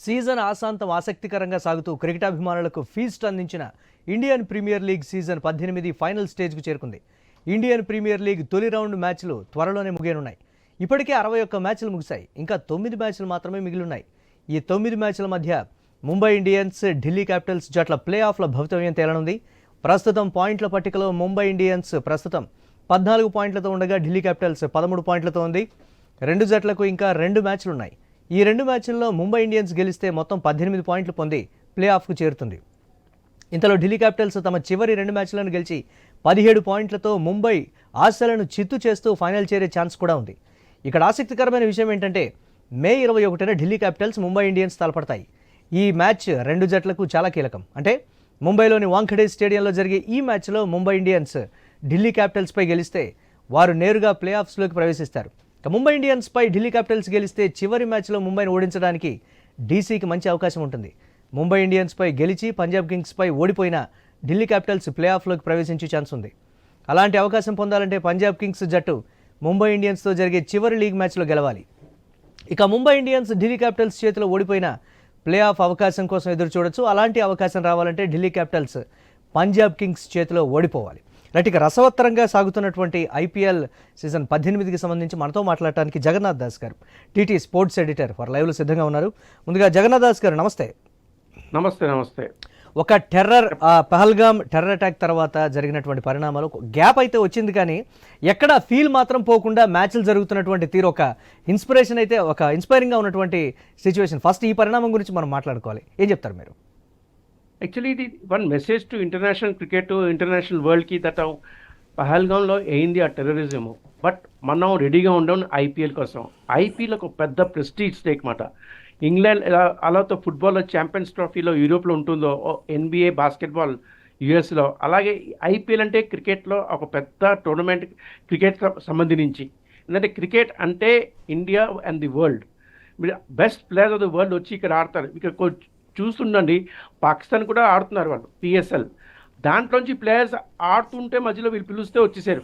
Season ఆశాంతం ఆసక్తికరంగా సాగుతూ cricket అభిమానులకు ఫీస్ట్ అందించిన Indian Premier League season 18 final స్టేజ్కు చేరుకుంది. ఇండియన్ ప్రీమియర్ లీగ్ తొలి రౌండ్ మ్యాచ్లు త్వరలోనే ముగియనున్నాయి. ఇప్పటికే 61 మ్యాచ్లు ముగిశాయి. ఇంకా 9 మ్యాచ్లు మాత్రమే మిగిలిన్నాయి. ఈ 9 మ్యాచ్ల మధ్య ముంబై ఇండియన్స్, ఢిల్లీ క్యాపిటల్స్ జట్ల ప్లే ఆఫ్ల భవితవ్యం తేలనుంది. ప్రస్తుతం పాయింట్ల పట్టికలో ముంబై ఇండియన్స్ ప్రస్తుతం 14 పాయింట్లతో ఉండగా ఢిల్లీ క్యాపిటల్స్ 13 పాయింట్లతో ఉంది. రెండు జట్లకు ఇంకా 2 మ్యాచ్లున్నాయి. ఈ 2 మ్యాచ్ల్లో ముంబై ఇండియన్స్ గెలిస్తే మొత్తం 18 పాయింట్లు పొంది ప్లే ఆఫ్కు చేరుతుంది. ఇంతలో ఢిల్లీ క్యాపిటల్స్ తమ చివరి 2 మ్యాచ్లను గెలిచి 17 పాయింట్లతో ముంబై ఆశలను చిత్తు చేస్తూ ఫైనల్ చేరే ఛాన్స్ కూడా ఉంది. ఇక్కడ ఆసక్తికరమైన విషయం ఏంటంటే మే 21న ఢిల్లీ క్యాపిటల్స్ ముంబై ఇండియన్స్ తలపడతాయి. ఈ మ్యాచ్ రెండు జట్లకు చాలా కీలకం. అంటే ముంబైలోని వాంఖడే స్టేడియంలో జరిగే ఈ మ్యాచ్లో ముంబై ఇండియన్స్ ఢిల్లీ క్యాపిటల్స్పై గెలిస్తే వారు నేరుగా ప్లే ఆఫ్స్లోకి ప్రవేశిస్తారు. ముంబై ఇండియన్స్పై ఢిల్లీ క్యాపిటల్స్ గెలిస్తే చివరి మ్యాచ్లో ముంబైని ఓడించడానికి డీసీకి మంచి అవకాశం ఉంటుంది. ముంబై ఇండియన్స్పై గెలిచి పంజాబ్ కింగ్స్పై ఓడిపోయిన ఢిల్లీ క్యాపిటల్స్ ప్లే ఆఫ్లోకి ప్రవేశించే ఛాన్స్ ఉంది. అలాంటి అవకాశం పొందాలంటే పంజాబ్ కింగ్స్ జట్టు ముంబై ఇండియన్స్తో జరిగే చివరి లీగ్ మ్యాచ్లో గెలవాలి. ఇక ముంబై ఇండియన్స్ ఢిల్లీ క్యాపిటల్స్ చేతిలో ఓడిపోయిన ప్లే ఆఫ్ అవకాశం కోసం ఎదురు చూడొచ్చు. అలాంటి అవకాశం రావాలంటే ఢిల్లీ క్యాపిటల్స్ పంజాబ్ కింగ్స్ చేతిలో ఓడిపోవాలి. ఇక రసవత్తరంగా సాగుతున్నటువంటి ఐపీఎల్ సీజన్ 18కి సంబంధించి మనతో మాట్లాడటానికి జగన్నాథ్ దాస్ గారు, టీటీ స్పోర్ట్స్ ఎడిటర్ ఫర్ లైవ్లో సిద్ధంగా ఉన్నారు. ముందుగా జగన్నాథ్ దాస్ గారు నమస్తే. నమస్తే. ఒక పహల్గామ్ టెర్రర్ అటాక్ తర్వాత జరిగినటువంటి పరిణామాలు గ్యాప్ అయితే వచ్చింది, కానీ ఎక్కడ ఫీల్ మాత్రం పోకుండా మ్యాచ్లు జరుగుతున్నటువంటి తీరు ఒక ఇన్స్పిరేషన్ అయితే, ఒక ఇన్స్పైరింగ్గా ఉన్నటువంటి సిచ్యువేషన్. ఫస్ట్ ఈ పరిణామం గురించి మనం మాట్లాడుకోవాలి. ఏం చెప్తారు మీరు? యాక్చువల్లీ ఇది one message to international cricket, international వరల్డ్కి దట్ పహల్గామ్లో అయింది ఆ టెర్రరిజము. బట్ మనం రెడీగా ఉండం ఐపీఎల్ కోసం. ఐపీఎల్ ఒక పెద్ద ప్రెస్టీజ్ స్టేక్ మాట. ఇంగ్లాండ్ అలాతో ఫుట్బాల్లో ఛాంపియన్స్ ట్రోఫీలో యూరోప్లో ఉంటుందో, ఎన్బిఏ బాస్కెట్బాల్ యుఎస్లో, అలాగే ఐపీఎల్ అంటే క్రికెట్లో ఒక పెద్ద టోర్నమెంట్ క్రికెట్కి సంబంధించి. ఎందుకంటే క్రికెట్ అంటే ఇండియా అండ్ ది వరల్డ్, మీరు best players of the world వచ్చి ఇక్కడ ఆడతారు. ఇక్కడ చూస్తుండండి, పాకిస్తాన్ కూడా ఆడుతున్నారు వాళ్ళు పిఎస్ఎల్. దాంట్లోంచి ప్లేయర్స్ ఆడుతుంటే మధ్యలో వీళ్ళు పిలుస్తే వచ్చేసారు.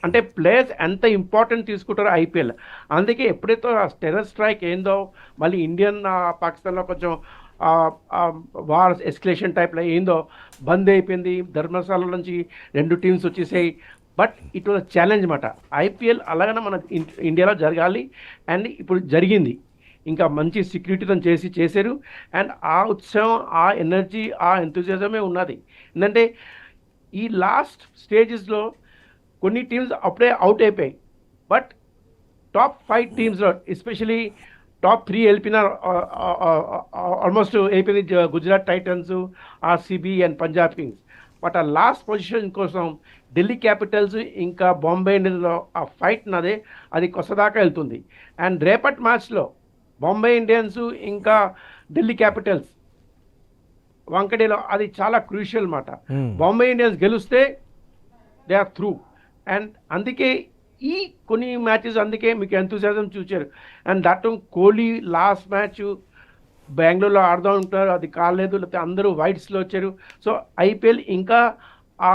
అంటే ప్లేయర్స్ ఎంత ఇంపార్టెంట్ తీసుకుంటారో ఐపీఎల్. అందుకే ఎప్పుడైతే టెర్రర్ స్ట్రైక్ ఏందో, మళ్ళీ ఇండియన్ పాకిస్తాన్లో కొంచెం వార్ ఎస్కలేషన్ టైప్లో ఏందో బంద్ అయిపోయింది. ధర్మశాల నుంచి 2 టీమ్స్ వచ్చేసాయి. బట్ ఇట్ వాజ్ ఛాలెంజ్ మాట. ఐపీఎల్ అలాగనే మన ఇండియాలో జరగాలి. అండ్ ఇప్పుడు జరిగింది. ఇంకా మంచి సెక్యూరిటీతో చేశారు. అండ్ ఆ ఉత్సాహం, ఆ ఎనర్జీ, ఆ ఎంతూజియాజమే ఉన్నది. ఎందుకంటే ఈ లాస్ట్ స్టేజెస్లో కొన్ని టీమ్స్ అప్పుడే అవుట్ అయిపోయాయి. బట్ టాప్ 5 టీమ్స్లో, ఎస్పెషలీ టాప్ 3 వెళ్ళిపోయిన ఆల్మోస్ట్ అయిపోయింది. Gujarat Titans, RCB and Punjab Kings. But ఆ లాస్ట్ పొజిషన్ కోసం ఢిల్లీ క్యాపిటల్స్ ఇంకా బాంబే ఇండియన్స్లో ఆ ఫైట్ నదే, అది కొసదాకా వెళ్తుంది. అండ్ రేపటి మ్యాచ్లో బాంబే ఇండియన్స్ ఇంకా ఢిల్లీ క్యాపిటల్స్ వాంకడేలో అది చాలా క్రూషియల్ మాట. బాంబే ఇండియన్స్ గెలిస్తే దే ఆర్ త్రూ. అండ్ అందుకే ఈ కొన్ని మ్యాచెస్ అందుకే మీకు ఎంతూసియాజం చూచారు. And that Kohli last match బెంగళూరులో ఆడదాం ఉంటారు, అది కాలేదు. లేకపోతే అందరూ వైట్స్లో వచ్చారు. సో ఐపీఎల్ ఇంకా ఆ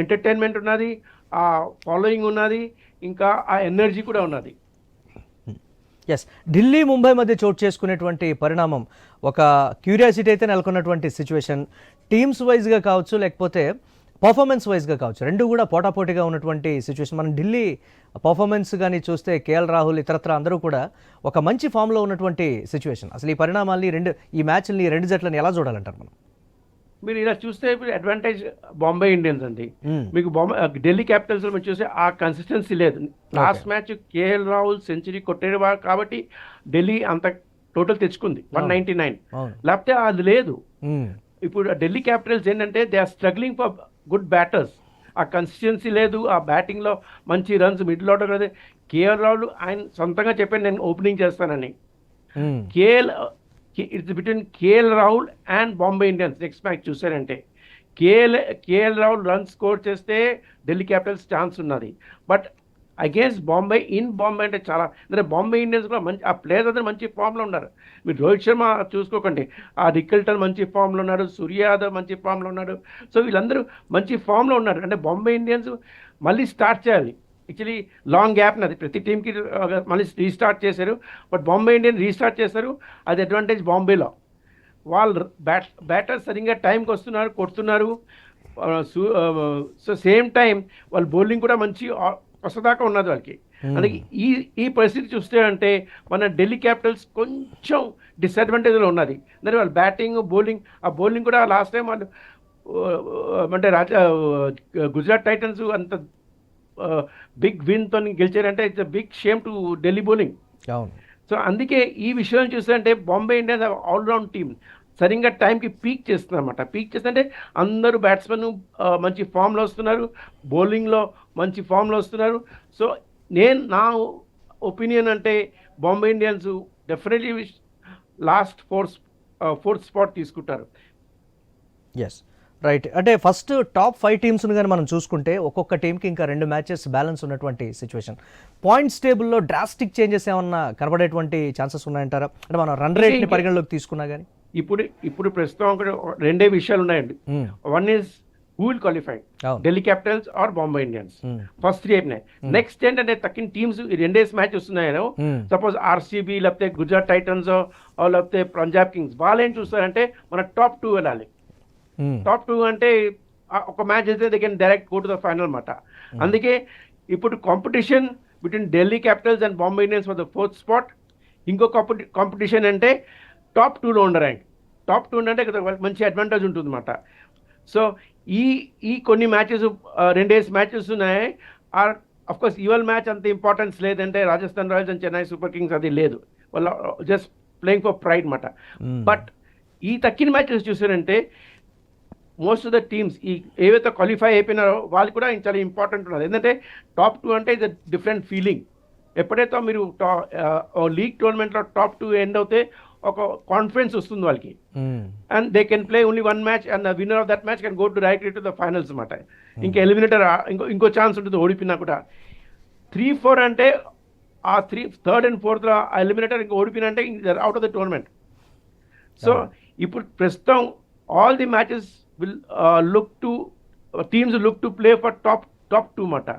ఎంటర్టైన్మెంట్ ఉన్నది, ఆ ఫాలోయింగ్ ఉన్నది, ఇంకా ఆ ఎనర్జీ కూడా ఉన్నది. ఎస్, ఢిల్లీ ముంబై మధ్య చోటు చేసుకునేటువంటి పరిణామం ఒక క్యూరియాసిటీ అయితే నెలకొన్నటువంటి సిచ్యువేషన్. టీమ్స్ వైజ్గా కావచ్చు, లేకపోతే పర్ఫార్మెన్స్ వైజ్గా కావచ్చు, రెండు కూడా పోటాపోటీగా ఉన్నటువంటి సిచ్యువేషన్. మనం ఢిల్లీ పర్ఫార్మెన్స్ కానీ చూస్తే కేఎల్ రాహుల్ ఇతరత్ర అందరూ కూడా ఒక మంచి ఫామ్లో ఉన్నటువంటి సిచ్యువేషన్. అసలు ఈ పరిణామాల్ని ఈ మ్యాచ్ని, రెండు జట్లని ఎలా చూడాలంటారు మనం? మీరు ఇలా చూస్తే అడ్వాంటేజ్ బాంబే ఇండియన్స్ అండి. మీకు ఢిల్లీ క్యాపిటల్స్ మీరు చూస్తే ఆ కన్సిస్టెన్సీ లేదు. Last match KL Rahul century కొట్టేది కాబట్టి ఢిల్లీ అంత టోటల్ తెచ్చుకుంది 199. లేకపోతే అది లేదు. ఇప్పుడు ఢిల్లీ క్యాపిటల్స్ ఏంటంటే they are struggling for good batters. ఆ కన్సిస్టెన్సీ లేదు. ఆ బ్యాటింగ్లో మంచి రన్స్ మిడిల్ ఆర్డర్ లేదు. కేఎల్ రాహుల్ ఆయన సొంతంగా చెప్పాను నేను ఓపెనింగ్ చేస్తానని. It's between KL Rahul and Bombay Indians. Next match చూసారంటే కేఎల్ రాహుల్ రన్ స్కోర్ చేస్తే ఢిల్లీ క్యాపిటల్స్ ఛాన్స్ ఉన్నది. But against Bombay, in Bombay అంటే చాలా, అంటే బాంబే ఇండియన్స్ కూడా మంచి ఆ ప్లేయర్స్ అందరూ మంచి ఫామ్లో ఉన్నారు. మీరు రోహిత్ శర్మ చూసుకోకండి, ఆ రికల్టన్ మంచి ఫామ్లో ఉన్నాడు, సూర్య యాదవ్ మంచి ఫామ్లో ఉన్నాడు. సో వీళ్ళందరూ మంచి ఫామ్లో ఉన్నారు. అంటే బాంబే ఇండియన్స్ మళ్ళీ స్టార్ట్ చేయాలి. యాక్చువల్లీ లాంగ్ గ్యాప్ అది ప్రతి టీంకి మళ్ళీ రీస్టార్ట్ చేశారు. బట్ బాంబే ఇండియన్ రీస్టార్ట్ చేశారు, అది అడ్వాంటేజ్ బాంబేలో. వాళ్ళు బ్యాటర్స్ సరిగ్గా టైంకి వస్తున్నారు, కొడుతున్నారు. సో సేమ్ టైం వాళ్ళ బౌలింగ్ కూడా మంచి వస్తదాకా ఉన్నది వాళ్ళకి. అందుకే ఈ పరిస్థితి చూస్తే అంటే మన ఢిల్లీ క్యాపిటల్స్ కొంచెం డిసడ్వాంటేజ్లో ఉన్నది. అంటే వాళ్ళ బ్యాటింగ్ బౌలింగ్, ఆ బౌలింగ్ కూడా లాస్ట్ టైం వాళ్ళు అంటే గుజరాత్ టైటన్స్ అంత బిగ్ విన్తో గెలిచారంటే it's big shame to Delhi bowling. అవును. సో అందుకే ఈ విషయం చూస్తే బాంబే ఇండియన్స్ ఆల్రౌండ్ టీమ్ సరిగ్గా టైంకి పీక్ చేస్తుంది అనమాట. పీక్ చేస్తుంటే అందరూ బ్యాట్స్మెన్ మంచి ఫామ్లో వస్తున్నారు, బౌలింగ్లో మంచి ఫామ్లో వస్తున్నారు. సో నా ఒపీనియన్ అంటే Bombay Indians definitely last fourth spot తీసుకుంటారు. Yes, right. అంటే ఫస్ట్ టాప్ 5 టీమ్స్ను కానీ మనం చూసుకుంటే ఒక్కొక్క టీంకి ఇంకా 2 మ్యాచెస్ బ్యాలెన్స్ ఉన్నటువంటి సిచ్యువేషన్. పాయింట్స్ టేబుల్లో డ్రాస్టిక్ చేంజెస్ ఏమన్నా కనబడేటువంటి ఛాన్సెస్ ఉన్నాయంటారా? అంటే మనం రన్ రేట్ని పరిగణలోకి తీసుకున్నా కానీ ఇప్పుడు ప్రస్తుతం రెండే విషయాలు ఉన్నాయండి. One is who will qualify, Delhi Capitals or Bombay Indians. First 3 అయిపోయినాయి. నెక్స్ట్ ఏంటంటే తక్కిన టీమ్స్ ఈ 2 మ్యాచ్ వస్తున్నాయో, సపోజ్ ఆర్సీబీ లేకపోతే గుజరాత్ టైటన్స్ లేకపోతే పంజాబ్ కింగ్స్, వాళ్ళు ఏం చూస్తారంటే మన టాప్ 2 వెళ్ళాలి. టాప్ 2 అంటే ఒక మ్యాచ్ అయితే they can direct go to the final అన్నమాట. అందుకే ఇప్పుడు competition between Delhi Capitals and Bombay Indians for the 4th spot. ఇంకో కాంపిటీషన్ అంటే టాప్ 2లో ఉన్న ర్యాంక్. టాప్ 2 అంటే మంచి అడ్వాంటేజ్ ఉంటుంది అన్నమాట. సో ఈ కొన్ని మ్యాచెస్ 2 మ్యాచెస్ ఉన్నాయి. అఫ్కోర్స్ ఇవాళ మ్యాచ్ అంత ఇంపార్టెన్స్ లేదంటే Rajasthan Royals and Chennai super Kings అది లేదు, వాళ్ళ జస్ట్ ప్లేయింగ్ ఫర్ ప్రైడ్ అన్నమాట. బట్ ఈ తక్కిన మ్యాచెస్ చూసారంటే మోస్ట్ ఆఫ్ ద టీమ్స్ ఏవైతే క్వాలిఫై అయిపోయినారో వాళ్ళు కూడా చాలా ఇంపార్టెంట్ ఉన్నారు. ఎందుకంటే టాప్ 2 అంటే ఇది డిఫరెంట్ ఫీలింగ్. ఎప్పుడైతే మీరు లీగ్ టోర్నమెంట్లో టాప్ 2 ఎండ్ అవుతే ఒక కాన్ఫిడెన్స్ వస్తుంది వాళ్ళకి. And they can play only 1 match and the winner of that match can go to directly to the finals అన్నమాట. ఇంకా ఎలిమినేటర్ ఇంకో ఛాన్స్ ఉంటుంది ఓడిపోయినా కూడా. 3-4 అంటే ఆ 3rd and 4th ఎలిమినేటర్ ఇంకా ఓడిపోయినా అంటే out of the tournament. So ఇప్పుడు ప్రస్తుతం all the matches will teams look to play for top 2 అన్నమాట.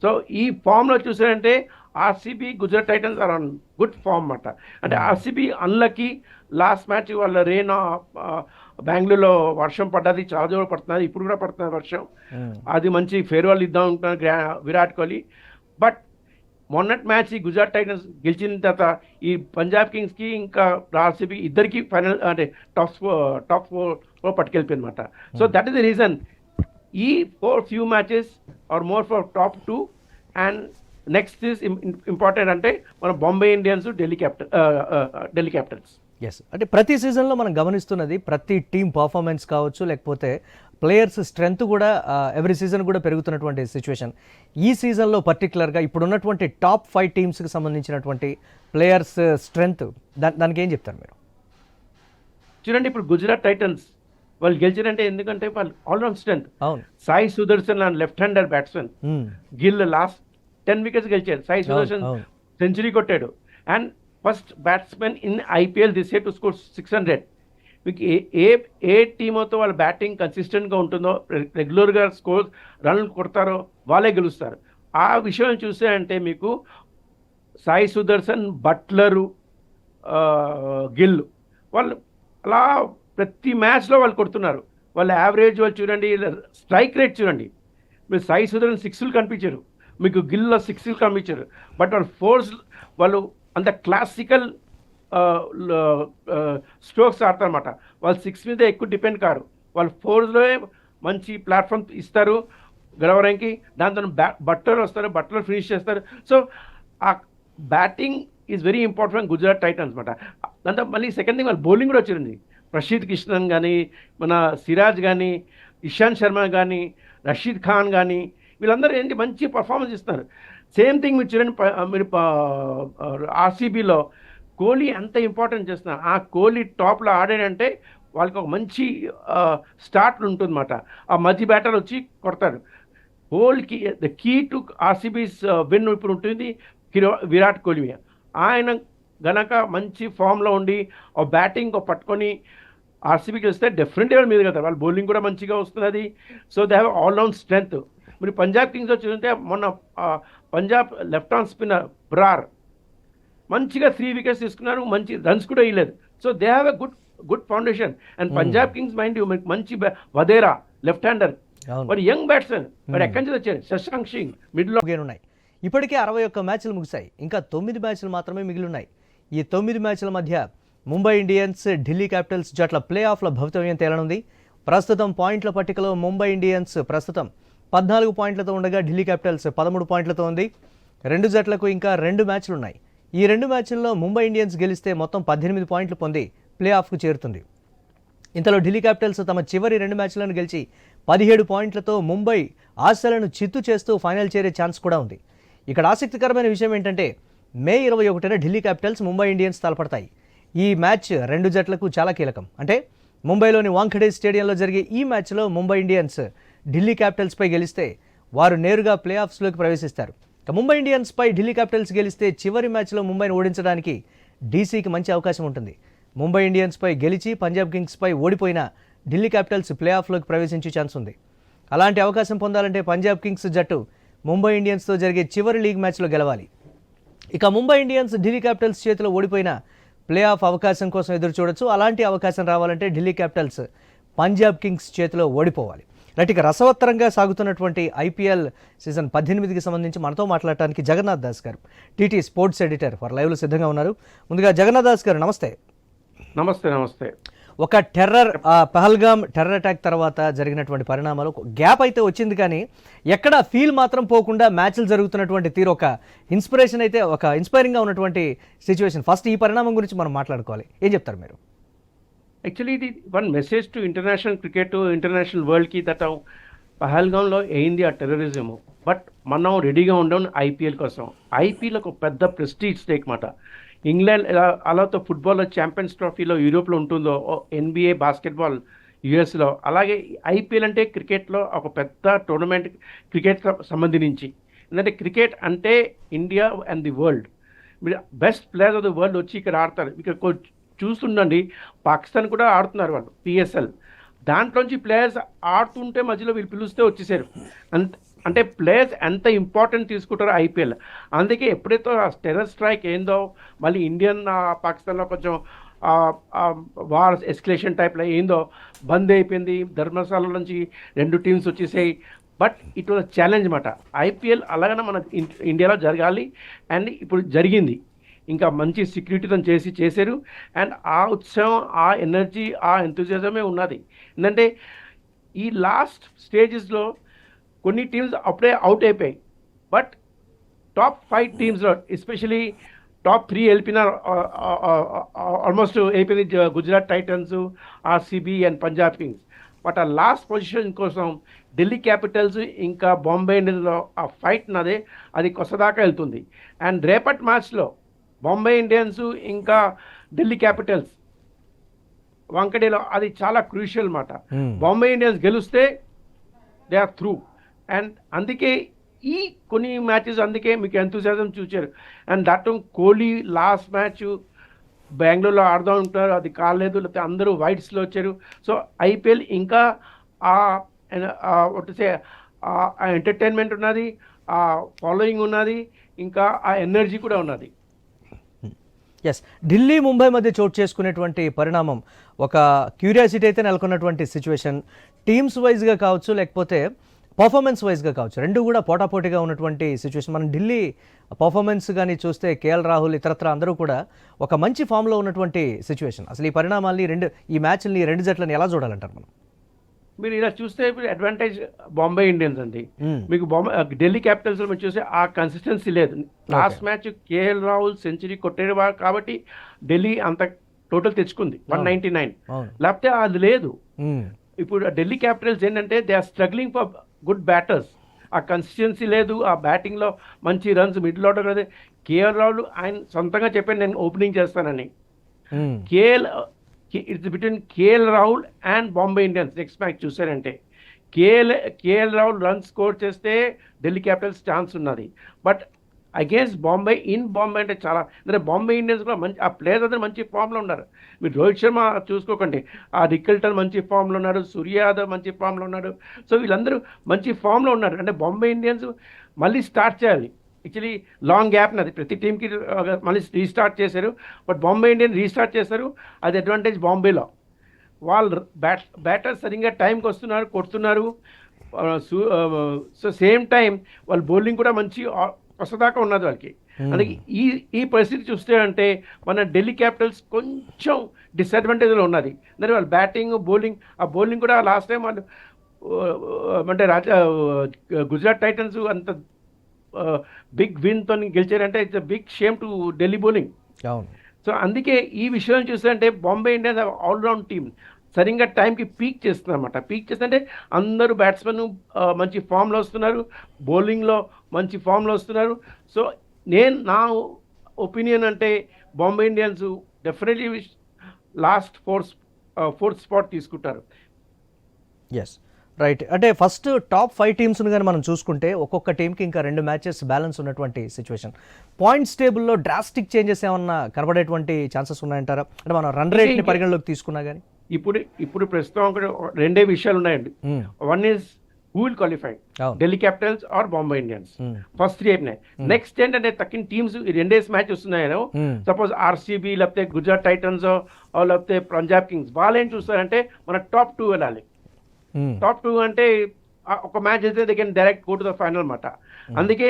సో ఈ ఫామ్లో చూసారంటే RCB Gujarat Titans are on good form అన్నమాట. అంటే ఆర్సీబీ అన్లకి లాస్ట్ మ్యాచ్ వాళ్ళ రెయిన్ బెంగళూరులో వర్షం పడ్డది, చాలా జోరు పడుతున్నది, ఇప్పుడు కూడా పడుతున్నది వర్షం. అది మంచి ఫేర్వెల్ ఇద్దాం ఉంటున్నారు విరాట్ కోహ్లీ. బట్ మొన్నటి మ్యాచ్ ఈ గుజరాత్ టైటన్స్ గెలిచిన తర్వాత ఈ పంజాబ్ కింగ్స్కి ఇంకా ఆర్సీబీ ఇద్దరికి ఫైనల్ అంటే టాప్ 4 పట్టుకెళ్ళిపోయింది అనమాట. So that is the reason ఈ few matches or more for top 2 and next is important అంటే మన Bombay Indians Delhi Capitals. Yes, అంటే ప్రతి సీజన్లో మనం గమనిస్తున్నది ప్రతి టీం పర్ఫార్మెన్స్ కావచ్చు, లేకపోతే ప్లేయర్స్ స్ట్రెంగ్త్ కూడా ఎవ్రీ సీజన్ కూడా పెరుగుతున్నటువంటి సిచ్యువేషన్. ఈ సీజన్లో పర్టికులర్గా ఇప్పుడున్నటువంటి టాప్ 5 టీమ్స్కి సంబంధించినటువంటి ప్లేయర్స్ స్ట్రెంగ్త్ దానికి ఏం చెప్తారు మీరు? చూడండి, ఇప్పుడు గుజరాత్ టైటన్స్ వాళ్ళు గెలిచారంటే ఎందుకంటే వాళ్ళు all round strength. Sai Sudarshan and left hander batsmen, Gill last 10 wickets గెలిచాడు. సాయి సుదర్శన్ సెంచరీ కొట్టాడు. And first batsmen in IPL this year to score 600. మీకు ఏ టీమోతో వాళ్ళ బ్యాటింగ్ కన్సిస్టెంట్గా ఉంటుందో, రెగ్యులర్గా రన్లు కొడతారో వాళ్ళే గెలుస్తారు. ఆ విషయం చూస్తే అంటే మీకు సాయి సుదర్శన్, బట్లరు, గిల్ వాళ్ళు అలా ప్రతి మ్యాచ్లో వాళ్ళు కొడుతున్నారు. వాళ్ళ యావరేజ్ వాళ్ళు చూడండి, స్ట్రైక్ రేట్ చూడండి. మీరు సాయి సుదర్శన్ 6లు కనిపించారు, మీకు గిల్లో 6లు కనిపించారు. బట్ వాళ్ళు 4s వాళ్ళు అంత క్లాసికల్ స్ట్రోక్స్ ఆడతారన్నమాట. వాళ్ళు 6 మీద ఎక్కువ డిపెండ్ కారు. వాళ్ళు 4స్లో మంచి ప్లాట్ఫామ్ ఇస్తారు గెలవడానికి. దాంతో బట్లర్ వస్తారు, బట్లర్ ఫినిష్ చేస్తారు. సో ఆ batting is very important Gujarat Titans అనమాట. దాంతో మళ్ళీ సెకండ్ థింగ్ వాళ్ళు బౌలింగ్ కూడా వచ్చింది. ప్రసిద్ కిషన్ కానీ, మన సిరాజ్ కానీ, ఇషాంత్ శర్మ కానీ, రషీద్ ఖాన్ కానీ, వీళ్ళందరూ ఏంటి మంచి పర్ఫార్మెన్స్ ఇస్తున్నారు. సేమ్ థింగ్ మీరు చూడండి, మీరు ఆర్సీబీలో కోహ్లీ ఎంత ఇంపార్టెంట్ చేస్తున్నారు. ఆ కోహ్లీ టాప్లో ఆడాడంటే వాళ్ళకి ఒక మంచి స్టార్ట్ ఉంటుందన్నమాట. ఆ మధ్య బ్యాటర్ వచ్చి కొడతారు. హోల్కి the key to RCB's win ఇప్పుడు ఉంటుంది విరాట్ కోహ్లీ. ఆయన గనక మంచి ఫామ్లో ఉండి ఆ బ్యాటింగ్ పట్టుకొని ఆర్సీబీకి వస్తే డెఫినెట్గా మీద కదా, వాళ్ళ బౌలింగ్ కూడా మంచిగా వస్తున్నది. So they have all round strength. మీరు పంజాబ్ కింగ్స్ చూస్తే మొన్న Punjab left arm spinner Brar మంచిగా 3 వికెట్స్ తీసుకున్నారు, మంచి రన్స్ కూడా వేయలేదు. So they have a good foundation. And Punjab Kings mind you మంచి వదేరా లెఫ్ట్ హ్యాండర్, అవును. మరి యంగ్ బ్యాట్స్మెన్, మరి ఎక్కడి నుంచి వచ్చారు, శశాంక్ సింగ్ మిడిల్ ముగియనున్నాయి. ఇప్పటికే 61 మ్యాచ్లు ముగిశాయి. ఇంకా 9 మ్యాచ్లు మాత్రమే మిగిలిన్నాయి. ఈ 9 మ్యాచ్ల మధ్య ముంబై ఇండియన్స్, ఢిల్లీ క్యాపిటల్స్ జట్ల ప్లే ఆఫ్ల భవితవ్యం తేలనుంది. ప్రస్తుతం పాయింట్ల పట్టికలో ముంబై ఇండియన్స్ ప్రస్తుతం 14 పాయింట్లతో ఉండగా ఢిల్లీ క్యాపిటల్స్ 13 పాయింట్లతో ఉంది. రెండు జట్లకు ఇంకా 2 మ్యాచ్లున్నాయి. ఈ 2 మ్యాచ్ల్లో ముంబై ఇండియన్స్ గెలిస్తే మొత్తం 18 పాయింట్లు పొంది ప్లే ఆఫ్కు చేరుతుంది. ఇంతలో ఢిల్లీ క్యాపిటల్స్ తమ చివరి 2 మ్యాచ్లను గెలిచి 17 పాయింట్లతో ముంబై ఆశలను చిత్తు చేస్తూ ఫైనల్ చేరే ఛాన్స్ కూడా ఉంది. ఇక్కడ ఆసక్తికరమైన విషయం ఏంటంటే మే 21న ఢిల్లీ క్యాపిటల్స్ ముంబై ఇండియన్స్ తలపడతాయి. ఈ మ్యాచ్ రెండు జట్లకు చాలా కీలకం. అంటే ముంబైలోని వాంఖడే స్టేడియంలో జరిగే ఈ మ్యాచ్లో ముంబై ఇండియన్స్ ఢిల్లీ క్యాపిటల్స్పై గెలిస్తే వారు నేరుగా ప్లే ఆఫ్స్లోకి ప్రవేశిస్తారు. ముంబై ఇండియన్స్పై ఢిల్లీ క్యాపిటల్స్ గెలిస్తే చివరి మ్యాచ్లో ముంబైని ఓడించడానికి డీసీకి మంచి అవకాశం ఉంటుంది. ముంబై ఇండియన్స్పై గెలిచి పంజాబ్ కింగ్స్పై ఓడిపోయిన ఢిల్లీ క్యాపిటల్స్ ప్లే ఆఫ్లోకి ప్రవేశించే ఛాన్స్ ఉంది. అలాంటి అవకాశం పొందాలంటే పంజాబ్ కింగ్స్ జట్టు ముంబై ఇండియన్స్తో జరిగే చివరి లీగ్ మ్యాచ్లో గెలవాలి. ఇక ముంబై ఇండియన్స్ ఢిల్లీ క్యాపిటల్స్ చేతిలో ఓడిపోయిన ప్లే ఆఫ్ అవకాశం కోసం ఎదురు చూడొచ్చు. అలాంటి అవకాశం రావాలంటే ఢిల్లీ క్యాపిటల్స్ పంజాబ్ కింగ్స్ చేతిలో ఓడిపోవాలి. ఇక రసవత్తరంగా సాగుతున్నటువంటి ఐపీఎల్ సీజన్ 18కి సంబంధించి మనతో మాట్లాడటానికి జగన్నాథ్ దాస్ గారు, టీటీ స్పోర్ట్స్ ఎడిటర్ ఫర్ లైవ్లో సిద్ధంగా ఉన్నారు. ముందుగా జగన్నాథ్ దాస్ గారు నమస్తే. నమస్తే. ఒక పహల్గామ్ టెర్రర్ అటాక్ తర్వాత జరిగినటువంటి పరిణామాలు గ్యాప్ అయితే వచ్చింది, కానీ ఎక్కడ ఫీల్ మాత్రం పోకుండా మ్యాచ్లు జరుగుతున్నటువంటి తీరు ఒక ఇన్స్పిరేషన్ అయితే, ఒక ఇన్స్పైరింగ్గా ఉన్నటువంటి సిచ్యువేషన్. ఫస్ట్ ఈ పరిణామం గురించి మనం మాట్లాడుకోవాలి. ఏం చెప్తారు మీరు? యాక్చువల్లీ ఇది one message to international cricket, international వరల్డ్కి దట్ పహల్గాంలో అయింది ఆ టెర్రరిజము. బట్ మనం రెడీగా ఉండం ఐపీఎల్ కోసం. ఐపీఎల్ ఒక పెద్ద ప్రెస్టీజ్ స్టేక్ మాట. ఇంగ్లాండ్ అలాతో ఫుట్బాల్లో ఛాంపియన్స్ ట్రోఫీలో యూరోప్లో ఉంటుందో, ఎన్బిఏ బాస్కెట్బాల్ యుఎస్లో, అలాగే ఐపీఎల్ అంటే క్రికెట్లో ఒక పెద్ద టోర్నమెంట్ క్రికెట్కి సంబంధించి. ఎందుకంటే క్రికెట్ అంటే ఇండియా అండ్ ది వరల్డ్, మీరు best players of the world వచ్చి ఇక్కడ ఆడతారు. ఇక్కడ చూస్తుండండి, పాకిస్తాన్ కూడా ఆడుతున్నారు వాళ్ళు పిఎస్ఎల్. దాంట్లోంచి ప్లేయర్స్ ఆడుతుంటే మధ్యలో వీళ్ళు పిలుస్తే వచ్చేసారు. అంటే ప్లేయర్స్ ఎంత ఇంపార్టెంట్ తీసుకుంటారో ఐపీఎల్. అందుకే ఎప్పుడైతే టెర్రర్ స్ట్రైక్ ఏందో, మళ్ళీ ఇండియన్ పాకిస్తాన్లో కొంచెం వార్ ఎస్కలేషన్ టైప్లో ఏందో బంద్ అయిపోయింది. ధర్మశాల నుంచి 2 టీమ్స్ వచ్చేసాయి. బట్ ఇట్ వాజ్ ఛాలెంజ్ మాట. ఐపీఎల్ అలాగనే మన ఇండియాలో జరగాలి, అండ్ ఇప్పుడు జరిగింది. ఇంకా మంచి సెక్యూరిటీతో చేశారు. అండ్ ఆ ఉత్సాహం, ఆ ఎనర్జీ, ఆ ఎంతూజియాజమే ఉన్నది. ఎందుకంటే ఈ లాస్ట్ స్టేజెస్లో కొన్ని టీమ్స్ అప్పుడే అవుట్ అయిపోయాయి. బట్ టాప్ 5 టీమ్స్లో, ఎస్పెషలీ టాప్ 3 వెళ్ళిపోయిన ఆల్మోస్ట్ అయిపోయింది. Gujarat Titans, RCB and Punjab Kings. But ఆ లాస్ట్ పొజిషన్ కోసం ఢిల్లీ క్యాపిటల్స్ ఇంకా బాంబే ఇండియన్స్లో ఆ ఫైట్ నదే, అది కొసదాకా వెళ్తుంది. అండ్ రేపటి మ్యాచ్లో బాంబే ఇండియన్స్ ఇంకా ఢిల్లీ క్యాపిటల్స్ వాంకడేలో, అది చాలా క్రూషియల్ మాట. బాంబే ఇండియన్స్ గెలిస్తే దే ఆర్ త్రూ. అండ్ అందుకే ఈ కొన్ని మ్యాచెస్ అందుకే మీకు ఎంతూసియాజం చూచారు. And that Kohli last match బెంగళూరులో ఆడదాం ఉంటారు, అది కాలేదు. లేకపోతే అందరూ వైట్స్లో వచ్చారు. సో ఐపీఎల్ ఇంకా ఆ ఎంటర్టైన్మెంట్ ఉన్నది, ఆ ఫాలోయింగ్ ఉన్నది, ఇంకా ఆ ఎనర్జీ కూడా ఉన్నది. ఎస్, ఢిల్లీ ముంబై మధ్య చోటు చేసుకునేటువంటి పరిణామం ఒక క్యూరియాసిటీ అయితే నెలకొన్నటువంటి సిచ్యువేషన్. టీమ్స్ వైజ్గా కావచ్చు, లేకపోతే పర్ఫార్మెన్స్ వైజ్గా కావచ్చు, రెండు కూడా పోటాపోటీగా ఉన్నటువంటి సిచ్యువేషన్. మనం ఢిల్లీ పర్ఫార్మెన్స్ కానీ చూస్తే కేఎల్ రాహుల్ ఇతరత్ర అందరూ కూడా ఒక మంచి ఫామ్లో ఉన్నటువంటి సిచ్యువేషన్. అసలు ఈ పరిణామాల్ని ఈ మ్యాచ్ని, రెండు జట్లని ఎలా చూడాలంటారు మనం? మీరు ఇలా చూస్తే అడ్వాంటేజ్ బాంబే ఇండియన్స్ అండి. మీకు ఢిల్లీ క్యాపిటల్స్ మీరు చూస్తే ఆ కన్సిస్టెన్సీ లేదు. Last match KL Rahul century కొట్టేది కాబట్టి ఢిల్లీ అంత టోటల్ తెచ్చుకుంది 199. లేకపోతే అది లేదు. ఇప్పుడు ఢిల్లీ క్యాపిటల్స్ ఏంటంటే they are struggling for good batters. ఆ కన్సిస్టెన్సీ లేదు. ఆ బ్యాటింగ్లో మంచి రన్స్ మిడిల్ ఆర్డర్ కదా. కేఎల్ రాహుల్ ఆయన సొంతంగా చెప్పాను నేను ఓపెనింగ్ చేస్తానని. It's between KL Rahul and Bombay Indians. Next match చూసారంటే కేఎల్ రాహుల్ రన్ స్కోర్ చేస్తే ఢిల్లీ క్యాపిటల్స్ ఛాన్స్ ఉన్నది. But against Bombay, in Bombay అంటే చాలా, అంటే బాంబే ఇండియన్స్ కూడా మంచి ఆ ప్లేయర్స్ అందరూ మంచి ఫామ్లో ఉన్నారు. మీరు రోహిత్ శర్మ చూసుకోకండి, ఆ రికల్టన్ మంచి ఫామ్లో ఉన్నాడు, సూర్య యాదవ్ మంచి ఫామ్లో ఉన్నాడు. సో వీళ్ళందరూ మంచి ఫామ్లో ఉన్నారు. అంటే బాంబే ఇండియన్స్ మళ్ళీ స్టార్ట్ చేయాలి. యాక్చువల్లీ లాంగ్ గ్యాప్ అది ప్రతి టీంకి మళ్ళీ రీస్టార్ట్ చేశారు. బట్ బాంబే ఇండియన్ రీస్టార్ట్ చేశారు, అది అడ్వాంటేజ్ బాంబేలో. వాళ్ళు బ్యాటర్స్ సరిగ్గా టైంకి వస్తున్నారు, కొడుతున్నారు. సో సేమ్ టైం వాళ్ళ బౌలింగ్ కూడా మంచి వస్తదాకా ఉన్నది వాళ్ళకి. అందుకే ఈ పరిస్థితి చూస్తే అంటే మన ఢిల్లీ క్యాపిటల్స్ కొంచెం డిసడ్వాంటేజ్లో ఉన్నది. అంటే వాళ్ళ బ్యాటింగ్ బౌలింగ్, ఆ బౌలింగ్ కూడా లాస్ట్ టైం వాళ్ళు అంటే గుజరాత్ టైటన్స్ అంత బిగ్ విన్తో గెలిచారంటే it's big shame to Delhi bowling. అవును. సో అందుకే ఈ విషయం చూస్తే బాంబే ఇండియన్స్ ఆల్రౌండ్ టీమ్ సరిగ్గా టైంకి పీక్ చేస్తుంది అనమాట. పీక్ చేస్తుంటే అందరూ బ్యాట్స్మెన్ మంచి ఫామ్లో వస్తున్నారు, బౌలింగ్లో మంచి ఫామ్లో వస్తున్నారు. సో నా ఒపీనియన్ అంటే Bombay Indians definitely last fourth spot తీసుకుంటారు. Yes, right. అంటే ఫస్ట్ టాప్ 5 టీమ్స్ను కానీ మనం చూసుకుంటే ఒక్కొక్క టీంకి ఇంకా 2 మ్యాచెస్ బ్యాలెన్స్ ఉన్నటువంటి సిచ్యువేషన్. పాయింట్స్ టేబుల్లో డ్రాస్టిక్ చేంజెస్ ఏమన్నా కనబడేటువంటి ఛాన్సెస్ ఉన్నాయంటారా? అంటే మనం రన్ రేట్ని పరిగణలోకి తీసుకున్నా కానీ ఇప్పుడు ప్రస్తుతం రెండే విషయాలు ఉన్నాయండి. One is who will qualify, Delhi Capitals or Bombay Indians. First 3 అయిపోయినాయి. నెక్స్ట్ ఏంటంటే తక్కిన టీమ్స్ ఈ 2 మ్యాచ్ వస్తున్నాయో, సపోజ్ ఆర్సీబీ లేకపోతే గుజరాత్ టైటన్స్ లేకపోతే పంజాబ్ కింగ్స్, వాళ్ళు ఏం చూస్తారంటే మన టాప్ 2 వెళ్ళాలి. టాప్ 2 అంటే ఒక మ్యాచ్ అయితే they can direct go to the final అన్నమాట. అందుకే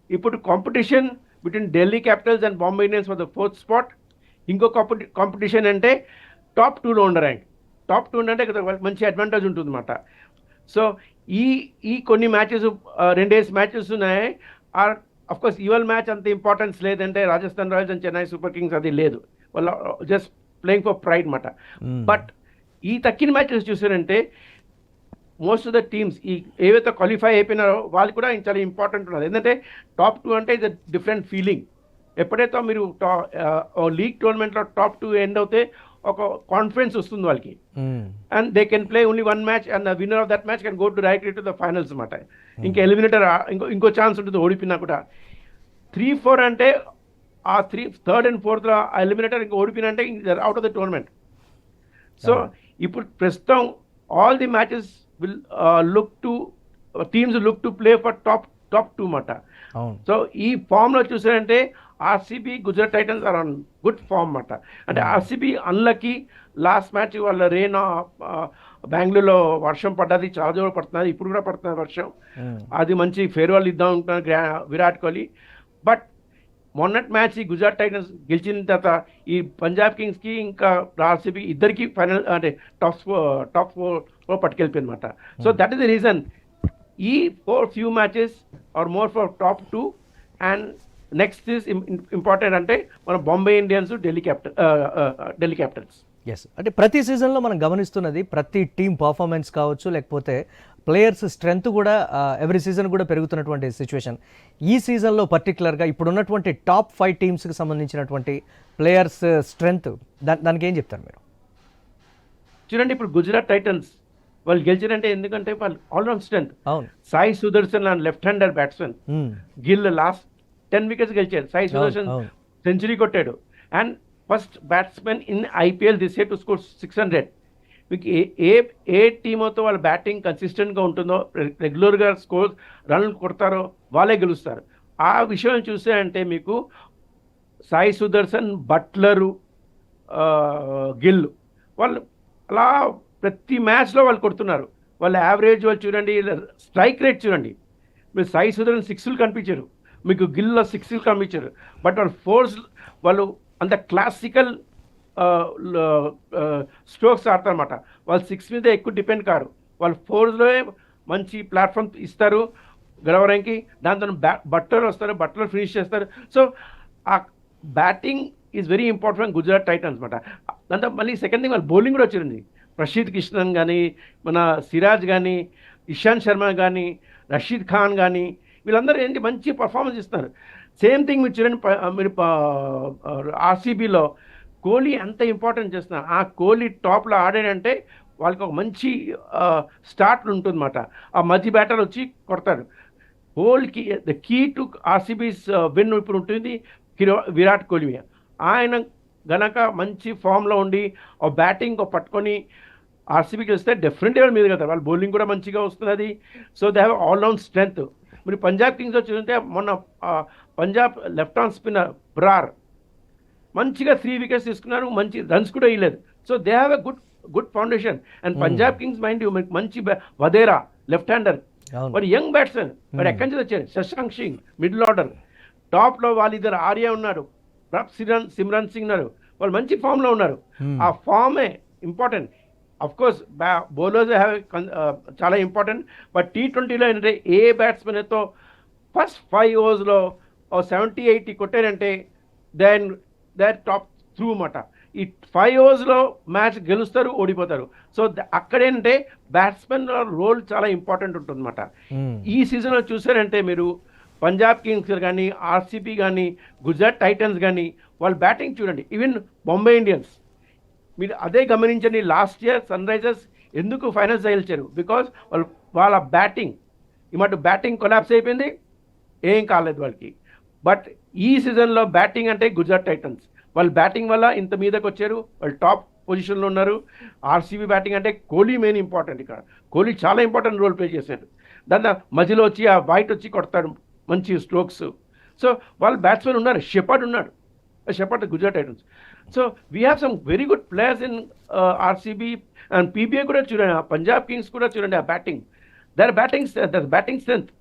ఇప్పుడు competition between Delhi Capitals and Bombay Indians for the 4th spot. ఇంకో కాంపిటీషన్ అంటే టాప్ 2లో ఉన్న ర్యాంక్. టాప్ 2 అంటే మంచి అడ్వాంటేజ్ ఉంటుంది అన్నమాట. సో ఈ కొన్ని మ్యాచెస్ 2 మ్యాచెస్ ఉన్నాయి. అఫ్కోర్స్ ఇవాళ మ్యాచ్ అంత ఇంపార్టెన్స్ లేదంటే Rajasthan Royals and Chennai super Kings అది లేదు, వాళ్ళ జస్ట్ ప్లేయింగ్ ఫర్ ప్రైడ్ అన్నమాట. బట్ ఈ తక్కిన మ్యాచెస్ చూసారంటే మోస్ట్ ఆఫ్ ద టీమ్స్ ఏవైతే క్వాలిఫై అయిపోయినారో వాళ్ళు కూడా చాలా ఇంపార్టెంట్ ఉన్నారు. ఎందుకంటే టాప్ 2 అంటే ఇది డిఫరెంట్ ఫీలింగ్. ఎప్పుడైతే మీరు లీగ్ టోర్నమెంట్లో టాప్ 2 ఎండ్ అవుతే ఒక కాన్ఫిడెన్స్ వస్తుంది వాళ్ళకి. And they can play only 1 match and the winner of that match can go to directly to the finals అన్నమాట. ఇంకా ఎలిమినేటర్ ఇంకో ఛాన్స్ ఉంటుంది ఓడిపోయినా కూడా. 3-4 అంటే ఆ 3rd and 4th ఎలిమినేటర్ ఇంకా ఓడిపోయినా అంటే out of the tournament. So ఇప్పుడు ప్రస్తుతం all the matches will teams look to play for top 2 అన్నమాట. సో ఈ ఫామ్లో చూసారంటే RCB Gujarat Titans are on good form అన్నమాట. అంటే ఆర్సీబీ అన్లకి లాస్ట్ మ్యాచ్ వాళ్ళ రెయిన్ బెంగళూరులో వర్షం పడ్డది, చాలా జోరు పడుతున్నది, ఇప్పుడు కూడా పడుతున్నది వర్షం. అది మంచి ఫేర్వెల్ ఇద్దాం ఉంటున్నారు విరాట్ కోహ్లీ. బట్ మొన్నటి మ్యాచ్ ఈ గుజరాత్ టైటన్స్ గెలిచిన తర్వాత ఈ పంజాబ్ కింగ్స్కి ఇంకా ఆర్సీబీ ఇద్దరికి ఫైనల్ అంటే టాప్ 4 పట్టుకెళ్ళిపోయింది అనమాట. So that is the reason ఈ few matches or more for top 2 and next is important అంటే మన Bombay Indians Delhi Capitals. Yes, అంటే ప్రతి సీజన్లో మనం గమనిస్తున్నది ప్రతి టీం పర్ఫార్మెన్స్ కావచ్చు, లేకపోతే ప్లేయర్స్ స్ట్రెంగ్త్ కూడా ఎవ్రీ సీజన్ కూడా పెరుగుతున్నటువంటి సిచ్యువేషన్. ఈ సీజన్లో పర్టికులర్గా ఇప్పుడున్నటువంటి టాప్ 5 టీమ్స్కి సంబంధించినటువంటి ప్లేయర్స్ స్ట్రెంగ్త్ దానికి ఏం చెప్తారు మీరు? చూడండి, ఇప్పుడు గుజరాత్ టైటన్స్ వాళ్ళు గెలిచారంటే ఎందుకంటే వాళ్ళు all round strength. Sai Sudarshan and left hander batsmen, Gill last 10 wickets గెలిచాడు. సాయి సుదర్శన్ సెంచరీ కొట్టాడు. And first batsmen in IPL this year to score 600. మీకు ఏ టీమోతో వాళ్ళ బ్యాటింగ్ కన్సిస్టెంట్గా ఉంటుందో, రెగ్యులర్గా రన్లు కొడతారో వాళ్ళే గెలుస్తారు. ఆ విషయం చూస్తే అంటే మీకు సాయి సుదర్శన్, బట్లరు, గిల్ వాళ్ళు అలా ప్రతి మ్యాచ్లో వాళ్ళు కొడుతున్నారు. వాళ్ళ యావరేజ్ వాళ్ళు చూడండి, స్ట్రైక్ రేట్ చూడండి. మీరు సాయి సుదర్శన్ 6లు కనిపించారు, మీకు గిల్లో 6లు కనిపించారు. బట్ వాళ్ళు 4s వాళ్ళు అంత క్లాసికల్ స్ట్రోక్స్ ఆడతారన్నమాట. వాళ్ళు 6 మీద ఎక్కువ డిపెండ్ కారు. వాళ్ళు 4స్లో మంచి ప్లాట్ఫామ్ ఇస్తారు గెలవడానికి. దాంతో బట్లర్ వస్తారు, బట్లర్ ఫినిష్ చేస్తారు. సో ఆ batting is very important Gujarat Titans అనమాట. దాంతో మళ్ళీ సెకండ్ థింగ్ వాళ్ళు బౌలింగ్ కూడా వచ్చింది. ప్రసిద్ కిషన్ కానీ, మన సిరాజ్ కానీ, ఇషాంత్ శర్మ కానీ, రషీద్ ఖాన్ కానీ, వీళ్ళందరూ ఏంటి మంచి పర్ఫార్మెన్స్ ఇస్తున్నారు. సేమ్ థింగ్ మీరు చూడండి, మీరు ఆర్సీబీలో కోహ్లీ ఎంత ఇంపార్టెంట్ చేస్తున్నారు. ఆ కోహ్లీ టాప్లో ఆడాడంటే వాళ్ళకి ఒక మంచి స్టార్ట్ ఉంటుందన్నమాట. ఆ మధ్య బ్యాటర్ వచ్చి కొడతారు. హోల్కి the key to RCB's win ఇప్పుడు ఉంటుంది విరాట్ కోహ్లీ. ఆయన గనక మంచి ఫామ్లో ఉండి ఆ బ్యాటింగ్ పట్టుకొని ఆర్సీబీకి వస్తే డెఫినెట్గా మీద కదా, వాళ్ళ బౌలింగ్ కూడా మంచిగా వస్తున్నది. So they have all round strength. మీరు పంజాబ్ కింగ్స్ చూస్తే మొన్న Punjab left arm spinner Brar మంచిగా 3 వికెట్స్ తీసుకున్నారు, మంచి రన్స్ కూడా ఇవ్వలేదు. So they have a good foundation. And Punjab Kings mind you మంచి వదేరా లెఫ్ట్ హ్యాండర్, అవును. మరి యంగ్ బ్యాట్స్మెన్, మరి ఎక్కడి నుంచి వచ్చారు? శశాంక్ సింగ్ మిడిల్ ఆర్డర్, టాప్లో వాళ్ళిద్దరు ఆర్య ఉన్నారు, సిమ్రన్ సింగ్ ఉన్నారు, వాళ్ళు మంచి ఫామ్లో ఉన్నారు. ఆ ఫామే important. Of course bowlers have చాలా ఇంపార్టెంట్. బట్ T20లో ఏంటంటే ఏ బ్యాట్స్మెన్తో ఫస్ట్ 5 ఓవర్స్లో 70-80 కొట్టారంటే దెన్ టాప్ త్రూ అన్నమాట. ఈ 5 ఓవర్స్లో మ్యాచ్ గెలుస్తారు, ఓడిపోతారు. సో అక్కడేంటే బ్యాట్స్మెన్ రోల్ చాలా ఇంపార్టెంట్ ఉంటుందన్నమాట. ఈ సీజన్లో చూసారంటే మీరు పంజాబ్ కింగ్స్ కానీ, ఆర్సీబీ కానీ, గుజరాత్ టైటన్స్ కానీ వాళ్ళ బ్యాటింగ్ చూడండి. ఈవెన్ బొంబై ఇండియన్స్ మీరు అదే గమనించండి. లాస్ట్ ఇయర్ సన్ రైజర్స్ ఎందుకు ఫైనల్స్ గెలిచారు? బికాజ్ వాళ్ళ బ్యాటింగ్ బ్యాటింగ్ కొలాప్స్ అయిపోయింది, ఏం కాలేదు వాళ్ళకి. బట్ ఈ సీజన్లో బ్యాటింగ్ అంటే గుజరాత్ టైటన్స్ వాళ్ళ బ్యాటింగ్ వల్ల ఇంత మీదకి వచ్చారు, వాళ్ళు టాప్ పొజిషన్లో ఉన్నారు. ఆర్సీబీ బ్యాటింగ్ అంటే కోహ్లీ మెయిన్ ఇంపార్టెంట్. ఇక్కడ కోహ్లీ చాలా ఇంపార్టెంట్ రోల్ ప్లే చేశాడు. దాని మధ్యలో వచ్చి ఆ వైట్ వచ్చి కొడతాడు మంచి స్ట్రోక్స్. సో వాళ్ళ బ్యాట్స్మెన్ ఉన్నారు, షెపర్డ్ ఉన్నాడు, shepherd Gujarat Titans. So we have some very good players in RCB and PBI కూడా చూడండి, పంజాబ్ కింగ్స్ కూడా చూడండి. ఆ బ్యాటింగ్ బ్యాటింగ్ స్ట్రెంత్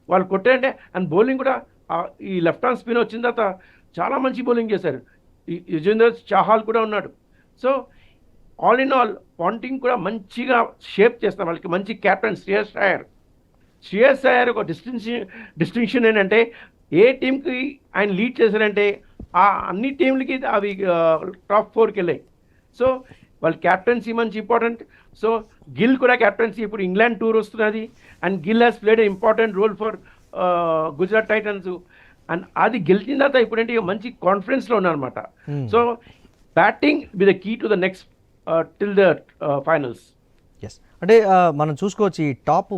వాళ్ళు కొట్టారంటే. అండ్ బౌలింగ్ కూడా ఈ లెఫ్ట్ ఆర్మ్ స్పిన్ వచ్చిన తర్వాత చాలా మంచి బౌలింగ్ చేశారు. యుజేంద్ర చాహల్ కూడా ఉన్నాడు. So all in all Ponting కూడా మంచిగా షేప్ చేస్తారు. వాళ్ళకి మంచి కెప్టెన్ శ్రేయస్ అయ్యర్ ఒక డిస్టింక్షన్ ఏంటంటే ఏ టీంకి ఆయన లీడ్ చేశారంటే ఆ అన్ని టీంలకి అవి టాప్ 4కి వెళ్ళాయి. సో వాళ్ళ క్యాప్టెన్సీ మంచి ఇంపార్టెంట్. సో గిల్ కూడా క్యాప్టెన్సీ, ఇప్పుడు ఇంగ్లాండ్ టూర్ వస్తున్నది and Gill has played a important role for Gujarat Titans. And అది గెలిచిన తర్వాత ఇప్పుడంటే మంచి కాన్ఫిడెన్స్లో ఉన్నారన్నమాట. So batting with the key to the next till the finals. Yes, అంటే మనం చూసుకోవచ్చు ఈ టాప్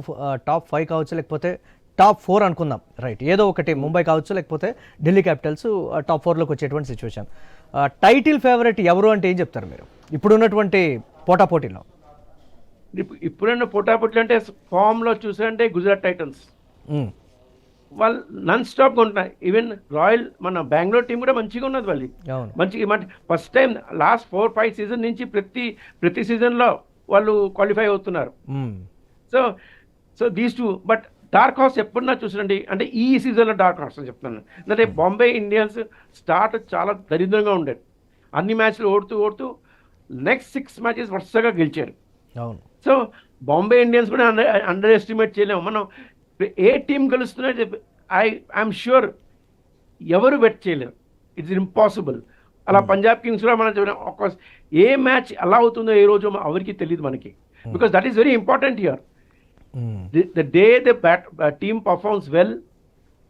5 కావచ్చు, లేకపోతే టాప్ 4 అనుకుందాం, రైట్? ఏదో ఒకటి ముంబై కావచ్చు, లేకపోతే ఢిల్లీ క్యాపిటల్స్ టాప్ 4లోకి వచ్చేటువంటి సిచ్యువేషన్. టైటిల్ ఫేవరెట్ ఎవరు అంటే ఏం చెప్తారు మీరు ఇప్పుడున్నటువంటి పోటాపోటీలో? ఇప్పుడున్న పోటాపోటీలు అంటే ఫామ్లో చూసారంటే గుజరాత్ టైటన్స్ వాళ్ళు నాన్ స్టాప్గా ఉంటున్నారు. ఈవెన్ రాయల్ మన బెంగళూరు టీం కూడా మంచిగా ఉన్నది. వాళ్ళు మంచిగా ఫస్ట్ టైం లాస్ట్ 4-5 సీజన్ నుంచి ప్రతి సీజన్లో వాళ్ళు క్వాలిఫై అవుతున్నారు. So these two. But dark horse ఎప్పుడన్నా చూసండి అంటే ఈ సీజన్లో డార్క్ హార్స్ అని చెప్తున్నాను. అంటే బాంబే ఇండియన్స్ స్టార్ట్ చాలా దరిద్రంగా ఉండేది, అన్ని మ్యాచ్లు ఓడుతూ నెక్స్ట్ 6 మ్యాచెస్ వరుసగా గెలిచారు. సో బాంబే ఇండియన్స్ కూడా అండర్ ఎస్టిమేట్ చేయలేము మనం. ఏ టీం గెలుస్తున్నది ఐఎమ్ ష్యూర్ ఎవరు బెట్ చేయలేరు, ఇట్స్ ఇంపాసిబుల్. అలా పంజాబ్ కింగ్స్ కూడా మనం ఒక ఏ మ్యాచ్ ఎలా అవుతుందో ఏ రోజు ఎవరికి తెలియదు మనకి. Because that is very important here. The day the team performs well,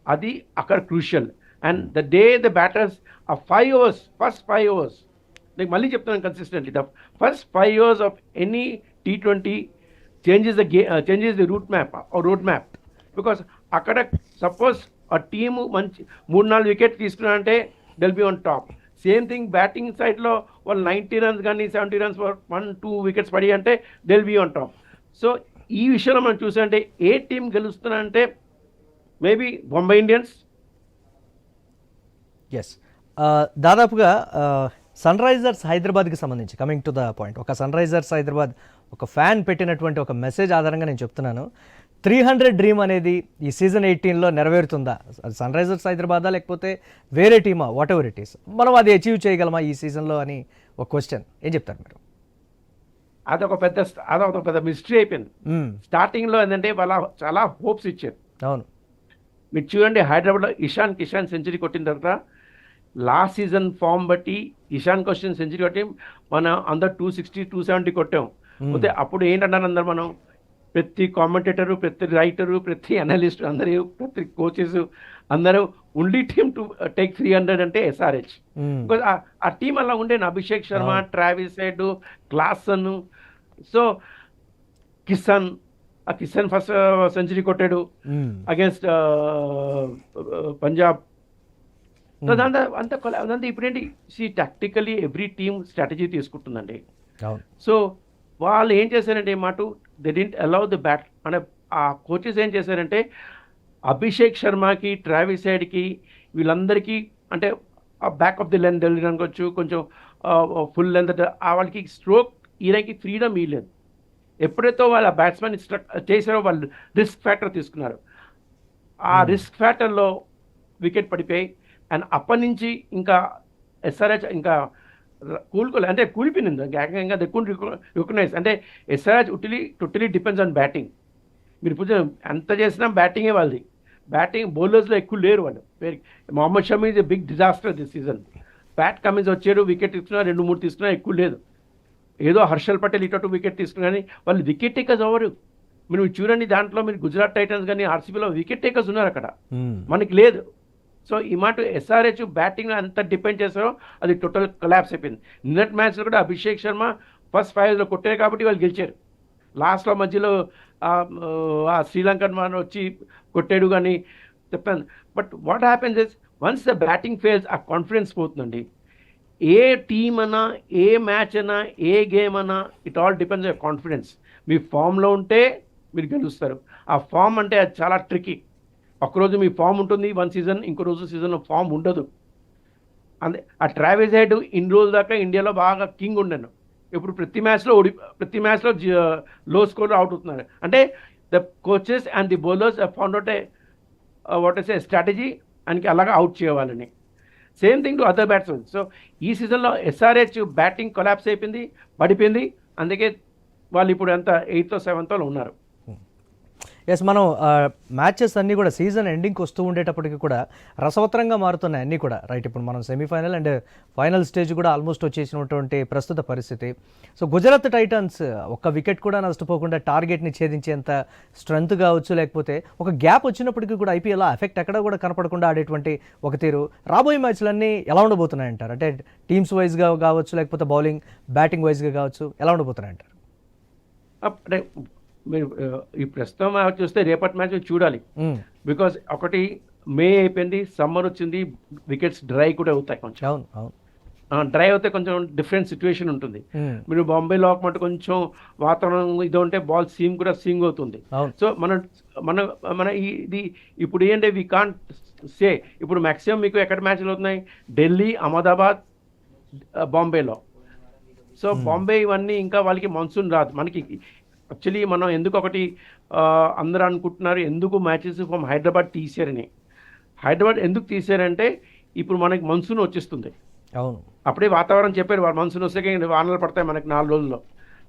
అది అక్కడ crucial. And the day the batters ఆ 5 overs, ఫస్ట్ 5 overs, నేను మళ్ళీ చెప్తున్నాను consistently, the first 5 overs of any T20 changes the route map. Because అక్కడ suppose ఆ team మంచి 3-4 wicket తీసుకున్నారంటే they'll be on top. Same thing batting సైడ్లో వాళ్ళు 90 runs కానీ 70 runs 1-2 వికెట్స్ పడి అంటే they'll be on top. So ఈ విషయంలో మనం చూసామంటే ఏ టీం గెలుస్తున్నారంటే మేబీ బొంబై ఇండియన్స్. ఎస్, దాదాపుగా సన్ రైజర్స్ హైదరాబాద్కి సంబంధించి కమింగ్ టు ద పాయింట్, ఒక సన్ రైజర్స్ హైదరాబాద్ ఒక ఫ్యాన్ పెట్టినటువంటి ఒక మెసేజ్ ఆధారంగా నేను చెప్తున్నాను, 300 డ్రీమ్ అనేది ఈ సీజన్ 18లో నెరవేరుతుందా? సన్ రైజర్స్ హైదరాబాదా లేకపోతే వేరే టీమా? వాట్ ఎవర్ ఇట్ ఈస్, మనం అది అచీవ్ చేయగలమా ఈ సీజన్లో అని ఒక క్వశ్చన్. ఏం చెప్తారు మీరు? అదొక పెద్ద మిస్టరీ అయిపోయింది. స్టార్టింగ్లో ఏంటంటే వాళ్ళ చాలా హోప్స్ ఇచ్చారు. అవును, మీరు చూడండి హైదరాబాద్లో కిషాన్ సెంచరీ కొట్టిన తర్వాత లాస్ట్ సీజన్ ఫామ్ బట్టి ఇషాన్ క్వశ్చన్ సెంచరీ కొట్టి మనం అందరు 260, 270 కొట్టాం. పోతే అప్పుడు ఏంటన్నారు అందరు, మనం ప్రతి కామెంటేటరు, ప్రతి రైటరు, ప్రతి అనలిస్ట్, అందరూ ప్రతి కోచెస్ అందరూ ఓన్లీ టీమ్ టు టేక్ 300 అంటే SRH. బికాజ్ ఆ టీం అలా ఉండే Abhishek Sharma, Travis head, Klaasen. So Kishan first century కొట్టాడు అగేన్స్ట్ పంజాబ్. సో అదంతా ఇప్పుడేంటి tactically every team strategy తీసుకుంటుందండి. So వాళ్ళు ఏం చేశారంటే they didn't allow the bat అంటే ఆ కోచెస్ ఏం చేశారంటే అభిషేక్ శర్మకి, ట్రావిస్ హెడ్కి వీళ్ళందరికీ అంటే బ్యాక్ ఆఫ్ ది లెంత్ వెళ్ళడానికి కొంచెం ఫుల్ లెంత్ వాళ్ళకి స్ట్రోక్ ఈయనకి ఫ్రీడమ్ ఇవ్వలేదు. ఎప్పుడైతే వాళ్ళ బ్యాట్స్మెన్ చేశారో వాళ్ళు రిస్క్ ఫ్యాక్టర్ తీసుకున్నారు. ఆ రిస్క్ ఫ్యాక్టర్లో వికెట్ పడిపోయి అండ్ అప్పటి నుంచి ఇంకా ఎస్ఆర్హెచ్ ఇంకా అంటే కూలిపోయింది ఏకంగా రికగ్నైజ్. అంటే SRH totally depends on batting. మీరు పూజ ఎంత చేసినా బ్యాటింగే వాళ్ళది. బ్యాటింగ్ బౌలర్స్లో ఎక్కువ లేరు వాళ్ళు. Mohammed Shami is a big disaster this season. Pat Cummins వచ్చారు, వికెట్ తీసుకున్నారు, 2-3 తీసుకున్నారు, ఎక్కువ లేదు. ఏదో హర్షల్ పటేల్ ఇటు వికెట్ తీసుకున్నా కానీ వాళ్ళు వికెట్ టేకర్స్ ఎవరు? మీరు చూడండి, దాంట్లో మీరు గుజరాత్ టైటన్స్ కానీ ఆర్సీబీలో వికెట్ టేకర్స్ ఉన్నారు అక్కడ, మనకి లేదు. సో ఈ మాట ఎస్ఆర్హెచ్ బ్యాటింగ్ ఎంత డిపెండ్ చేస్తారో అది టోటల్ కొలాప్స్ అయిపోయింది. నిన్నటి మ్యాచ్లో కూడా అభిషేక్ శర్మ ఫస్ట్ 5లో కొట్టారు కాబట్టి వాళ్ళు గెలిచారు. లాస్ట్లో మధ్యలో శ్రీలంకన్ మన వచ్చి కొట్టాడు కానీ చెప్పాను. But what happens is once the batting fails ఆ కాన్ఫిడెన్స్ పోతుందండి. ఏ టీమ్ అన్నా, ఏ మ్యాచ్ అన్నా, ఏ గేమ్ అన్నా, it all depends on confidence. మీ ఫామ్లో ఉంటే మీరు గెలుస్తారు. ఆ ఫామ్ అంటే అది చాలా ట్రికీ. ఒకరోజు మీ ఫామ్ ఉంటుంది వన్ సీజన్, ఇంకో రోజు సీజన్లో ఫామ్ ఉండదు. అంతే. ఆ ట్రావిస్ హెడ్ ఇన్ని రోజుల దాకా ఇండియాలో బాగా కింగ్ ఉండను. ఇప్పుడు ప్రతి మ్యాచ్లో లో స్కోర్ అవుట్ అవుతున్నారు. అంటే the coaches and the bowlers found out what is a strategy అని అలాగా అవుట్ చేయాలని. Same thing to other batsmen. So ఈ సీజన్లో ఎస్ఆర్హెచ్ బ్యాటింగ్ కొలాప్స్ అయిపోయింది, పడిపోయింది. అందుకే వాళ్ళు ఇప్పుడు ఎంత 8th or 7th ఉన్నారు. ఎస్, మనం మ్యాచెస్ అన్నీ కూడా సీజన్ ఎండింగ్కి వస్తూ ఉండేటప్పటికి కూడా రసవత్తరంగా మారుతున్నాయి అన్నీ కూడా. రైట్, ఇప్పుడు మనం సెమీఫైనల్ అండ్ ఫైనల్ స్టేజ్ కూడా ఆల్మోస్ట్ వచ్చేసినటువంటి ప్రస్తుత పరిస్థితి. సో గుజరాత్ టైటన్స్ ఒక్క వికెట్ కూడా నష్టపోకుండా టార్గెట్ని ఛేదించేంత స్ట్రెంత్ కావచ్చు, లేకపోతే ఒక గ్యాప్ వచ్చినప్పటికీ కూడా ఐపీఎల్ ఎఫెక్ట్ ఎక్కడ కూడా కనపడకుండా ఆడేటువంటి ఒక తీరు. రాబోయే మ్యాచ్లన్నీ ఎలా ఉండబోతున్నాయంటారు? అంటే టీమ్స్ వైజ్గా కావచ్చు, లేకపోతే బౌలింగ్ బ్యాటింగ్ వైజ్గా కావచ్చు, ఎలా ఉండబోతున్నాయంటారు? అంటే మీరు ఈ ప్రస్తుతం మ్యాచ్ చూస్తే రేపటి మ్యాచ్ చూడాలి. బికాజ్ ఒకటి మే అయిపోయింది, సమ్మర్ వచ్చింది, వికెట్స్ డ్రై కూడా అవుతాయి. కొంచెం డ్రై అవుతే కొంచెం డిఫరెంట్ సిచ్యువేషన్ ఉంటుంది. మీరు బాంబేలో మటు కొంచెం వాతావరణం ఇది ఉంటే బాల్ సీమ్ కూడా స్వింగ్ అవుతుంది. సో మన ఇది ఇప్పుడు ఏంటంటే వీ కాంట్ సే. ఇప్పుడు మ్యాక్సిమం మీకు ఎక్కడ మ్యాచ్లు అవుతున్నాయి? ఢిల్లీ, అహ్మదాబాద్, బాంబేలో. సో బాంబే ఇవన్నీ ఇంకా వాళ్ళకి మాన్సూన్ రాదు. మనకి యాక్చువల్లీ మనం ఎందుకు ఒకటి అందరూ అనుకుంటున్నారు ఎందుకు మ్యాచెస్ ఫ్రమ్ హైదరాబాద్ తీసారని. హైదరాబాద్ ఎందుకు తీసారంటే ఇప్పుడు మనకి మాన్సూన్ వచ్చేస్తుంది. అవును, అప్పుడే వాతావరణం చెప్పారు వాళ్ళు మాన్సూన్ వస్తే వానలు పడతాయి మనకి 4 రోజుల్లో.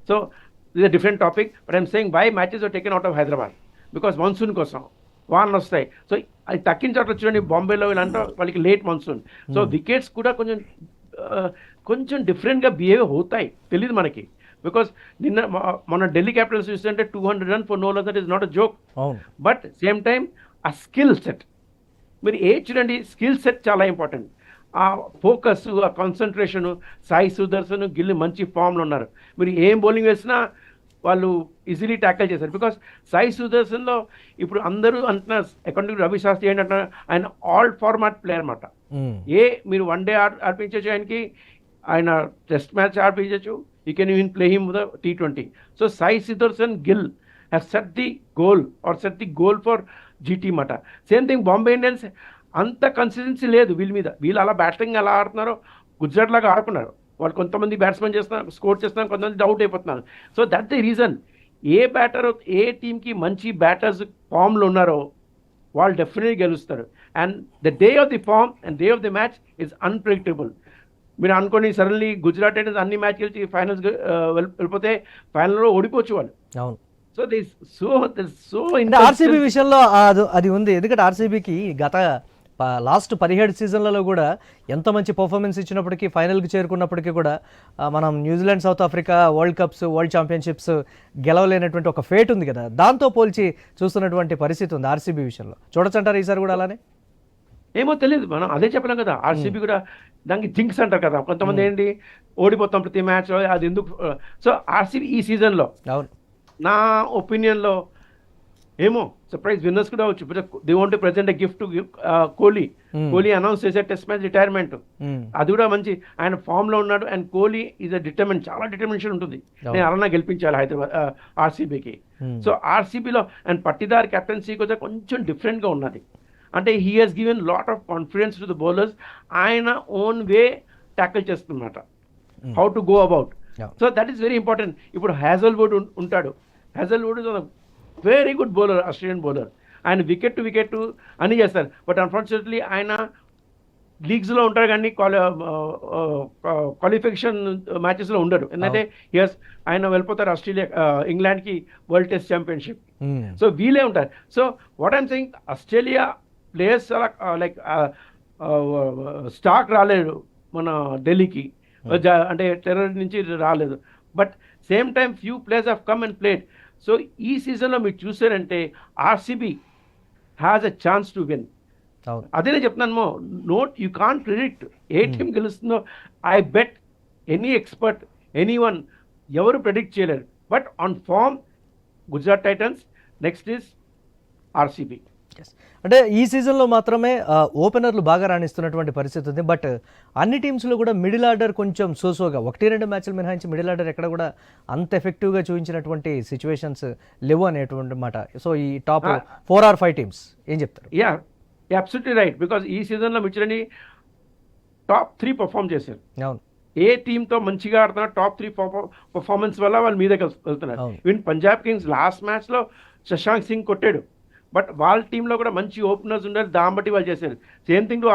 సో ఇది different topic. But I'm saying why matches are taken out of Hyderabad because monsoon కోసం వానలు వస్తాయి. సో అది తగ్గించట్లు చూడండి, బాంబేలో వీళ్ళంటే వాళ్ళకి లేట్ మాన్సూన్. సో వికెట్స్ కూడా కొంచెం డిఫరెంట్గా బిహేవ్ అవుతాయి, తెలియదు మనకి. బికాస్ మన ఢిల్లీ క్యాపిటల్స్ చూస్తుంటే 200 runs for no loss, that is not a joke. But same time ఆ స్కిల్ సెట్ మీరు చూడండి, స్కిల్ సెట్ చాలా ఇంపార్టెంట్. ఆ ఫోకస్, ఆ కాన్సన్ట్రేషను. సాయి సుదర్శన్, గిల్ మంచి ఫామ్లో ఉన్నారు. మీరు ఏం బౌలింగ్ వేసినా వాళ్ళు ఈజీలీ ట్యాకిల్ చేశారు. బికాస్ సాయి సుదర్శన్లో ఇప్పుడు అందరూ అంటున్నారు, అకార్డింగ్ రవి శాస్త్రి ఏంటంటున్నారు, ఆయన ఆల్ ఫార్మాట్ ప్లేయర్ అనమాట. మీరు వన్ డే ఆడిపించచ్చు, ఆయన టెస్ట్ మ్యాచ్ ఆడిపించచ్చు, you can even play him with a T20. So Sai Sudarshan Gill has set the goal for GT Mata. Same thing Bombay Indians, అంత consistency లేదు వీళ్ళ మీద. వీళ్ళు అలా బ్యాటింగ్ ఎలా ఆడుతున్నారో గుజరాత్ లాగా ఆడుకున్నారు. వాళ్ళు కొంతమంది బ్యాట్స్మెన్ చేస్తున్నారు, స్కోర్ చేస్తున్నారు, కొంతమంది డౌట్ అయిపోతున్నారు. So that the reason. ఏ టీంకి మంచి బ్యాటర్స్ ఫామ్లో ఉన్నారో వాళ్ళు డెఫినెట్లీ గెలుస్తారు. And the day of the form and day of the match is unpredictable. మీరు అనుకోని సడన్లీ గుజరాత్ టైటన్స్ అన్ని మ్యాచ్ గెలిచి ఫైనల్స్ వెళ్ళిపోతే ఫైనల్లో ఓడిపోవచ్చు వాళ్ళు. అవును. సో ఆర్సీబీ విషయంలో అది ఉంది. ఎందుకంటే ఆర్సీబీకి గత లాస్ట్ 17 సీజన్లలో కూడా ఎంత మంచి పర్ఫార్మెన్స్ ఇచ్చినప్పటికీ, ఫైనల్కి చేరుకున్నప్పటికీ కూడా మనం New Zealand, South Africa, world cups, world championships గెలవలేనటువంటి ఒక ఫేట్ ఉంది కదా, దాంతో పోల్చి చూస్తున్నటువంటి పరిస్థితి ఉంది ఆర్సీబీ విషయంలో. చూడొచ్చంటారు ఈసారి కూడా అలానే? ఏమో తెలియదు, మనం అదే చెప్పలేం కదా. ఆర్సీబీ కూడా దానికి జింక్స్ అంటారు కదా కొంతమంది, ఏంటి ఓడిపోతాం ప్రతి మ్యాచ్, అది ఎందుకు. సో ఆర్సీబీ ఈ సీజన్లో నా ఒపీనియన్లో ఏమో సర్ప్రైజ్ విన్నర్స్ కూడా వచ్చు. They want to present a gift to Kohli announce చేసే టెస్ట్ మ్యాచ్ రిటైర్మెంట్. అది కూడా మంచి, ఆయన ఫామ్లో ఉన్నాడు. అండ్ కోహ్లీ ఈజ్ అ చాలా డిటర్మినేషన్ ఉంటుంది, నేను అలా గెలిపించాలి హైదరాబాద్ ఆర్సీబీకి. సో ఆర్సీబీలో అండ్ పట్టిదార్ కెప్టెన్సీ కూడా కొంచెం డిఫరెంట్గా ఉన్నది. అంటే he has given lot of confidence to the bowlers. ఆయన ఓన్ వే ట్యాకిల్ చేస్తున్నమాట, how to go about. Yeah. So that is very important. ఇప్పుడు హ్యాజల్వుడ్ ఉంటాడు. Hazlewood is very good bowler, Australian bowler. ఆయన వికెట్ టు వికెట్ అని చేస్తారు. But unfortunately ఆయన లీగ్స్లో ఉంటారు కానీ క్వాలిఫికేషన్ మ్యాచెస్లో ఉండడు. ఎందుకంటే ఎస్ ఆయన వెళ్ళిపోతారు ఆస్ట్రేలియా, ఇంగ్లాండ్కి వరల్డ్ టెస్ట్ ఛాంపియన్షిప్. సో వీళ్ళే ఉంటారు. So what I'm saying, Australia players అలా లైక్ స్టాక్ రాలేదు మన ఢిల్లీకి, అంటే టెర్రర్ నుంచి రాలేదు. But same time few players have come and played. So ఈ సీజన్లో మీరు చూసారంటే RCB has a chance to win. అవును. అదే నేను చెప్తున్నాను, నోట్ యూ కాన్ ప్రిడిక్ట్ ఏ టీం గెలుస్తుందో. I bet any expert, anyone, ఎవరు ప్రిడిక్ట్ చేయలేరు. But on form Gujarat Titans, next is RCB. Yes. అంటే ఈ సీజన్లో మాత్రమే ఓపెనర్లు బాగా రాణిస్తున్నటువంటి పరిస్థితి ఉంది. బట్ అన్ని టీమ్స్లో కూడా మిడిల్ ఆర్డర్ కొంచెం సోసోగా, 1-2 మ్యాచ్లు మినహాయించి మిడిల్ ఆర్డర్ ఎక్కడ కూడా అంత ఎఫెక్టివ్గా చూపించినటువంటి సిచ్యువేషన్స్ లేవు అనేటువంటి మాట. సో ఈ టాప్ 4 or 5 టీమ్స్ ఏం చెప్తారు? Yeah, absolutely right. బికాజ్ ఈ సీజన్లో మిచ్చని టాప్ 3 పర్ఫామ్ చేశారు. అవును. ఏ టీంతో మంచిగా ఆడుతున్నారు, టాప్ 3 పర్ఫార్మెన్స్ వల్ల వాళ్ళు మీద వెళ్తున్నారు. అవును. ఈవెన్ పంజాబ్ కింగ్స్ లాస్ట్ మ్యాచ్లో శశాంక్ సింగ్ కొట్టాడు. బట్ వాళ్ళ టీంలో కూడా మంచి ఓపెనర్స్ ఉండాలి, దాన్ని బట్టి వాళ్ళు చేశారు. సేమ్ థింగ్ టు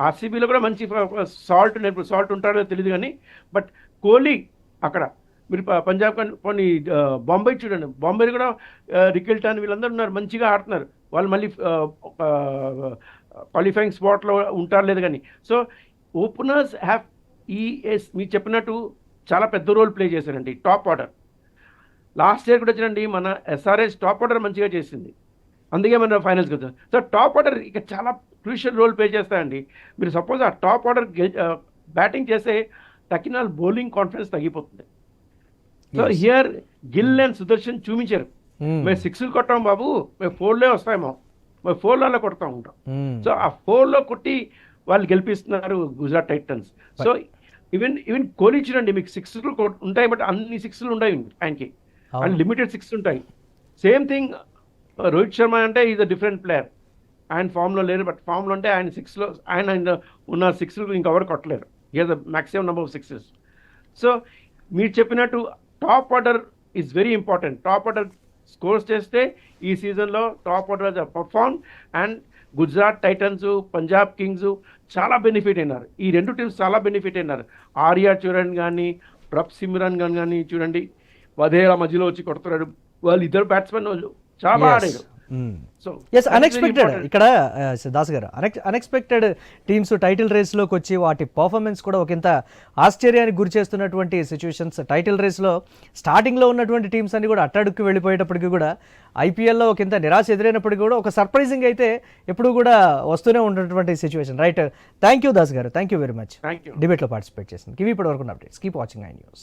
ఆర్సీబీలో కూడా మంచి సాల్ట్ ఉంటారో తెలియదు కానీ, బట్ కోహ్లీ అక్కడ మీరు పంజాబ్ కొన్ని బాంబే చూడండి, బాంబేలో కూడా రికిల్టన్ వీళ్ళందరూ ఉన్నారు, మంచిగా ఆడుతున్నారు. వాళ్ళు మళ్ళీ క్వాలిఫైయింగ్ స్పాట్లో ఉంటారు లేదు కానీ. సో ఓపెనర్స్ హ్యావ్ మీరు చెప్పినట్టు చాలా పెద్ద రోల్ ప్లే చేశారండి. టాప్ ఆర్డర్ లాస్ట్ ఇయర్ కూడా వచ్చినండి, మన ఎస్ఆర్ఎస్ టాప్ ఆర్డర్ మంచిగా చేసింది, అందుకే మన ఫైనల్స్కి వచ్చాం. సో టాప్ ఆర్డర్ ఇక చాలా క్రూషియల్ రోల్ ప్లే చేస్తాయండి. మీరు సపోజ్ ఆ టాప్ ఆర్డర్ బ్యాటింగ్ చేస్తే తక్కిన బౌలింగ్ కాన్ఫిడెన్స్ తగ్గిపోతుంది. So here Gill and Sudarshan చూపించారు, మేము 6 కొట్టాం బాబు, మేము 4లో వస్తామేమో, మేము 4లో కొడతా ఉంటాం. సో ఆ 4లో కొట్టి వాళ్ళు గెలిపిస్తున్నారు Gujarat Titans. So even Kohli చూడండి, మీకు 6 ఉంటాయి, బట్ అన్ని 6 ఉంటాయి ఆయనకి, అండ్ లిమిటెడ్ 6 ఉంటాయి. సేమ్ థింగ్ రోహిత్ శర్మ అంటే ఈజ్ అ డిఫరెంట్ ప్లేయర్. ఆయన ఫామ్లో లేరు, బట్ ఫామ్లో అంటే ఆయన 6లో ఆయన ఉన్న 6 ఇంకెవరు కొట్టలేరు. Is the maximum number of 6s. So మీరు చెప్పినట్టు top order is very important. Top order scores చేస్తే ఈ సీజన్లో top order perform, and Gujarat Titans, Punjab Kings చాలా బెనిఫిట్ అయినారు. ఈ 2 టీమ్స్ చాలా బెనిఫిట్ అయినారు. ఆర్యా చూడండి కానీ, ప్రప్ సిమ్రాన్ కానీ చూడండి, వధేలా మధ్యలో వచ్చి కొడుతున్నాడు. వాళ్ళు ఇద్దరు బ్యాట్స్మెన్ చాలా బాగా ఆడారు. సో ఎస్, అన్ఎక్స్పెక్టెడ్ ఇక్కడ దాస్ గారు, అన్ఎక్స్పెక్టెడ్ టీమ్స్ టైటిల్ రేస్లోకి వచ్చి వాటి పర్ఫార్మెన్స్ కూడా ఒకంత ఆశ్చర్యానికి గురి చేస్తున్నటువంటి సిచ్యువేషన్స్. టైటిల్ రేస్లో స్టార్టింగ్లో ఉన్నటువంటి టీమ్స్ అన్ని కూడా అట్టడుక్కి వెళ్ళిపోయేటప్పటికి కూడా ఐపీఎల్లో ఒకంత నిరాశ ఎదురైనప్పటికీ కూడా ఒక సర్ప్రైజింగ్ అయితే ఎప్పుడు కూడా వస్తూనే ఉన్నటువంటి సిచ్యువేషన్. Right, thank you Das garu, thank you very much thank you డిబేట్లో పార్టిసిపేట్ చేసింది. ఇవి ఇప్పటి వరకు updates. Keep watching I news.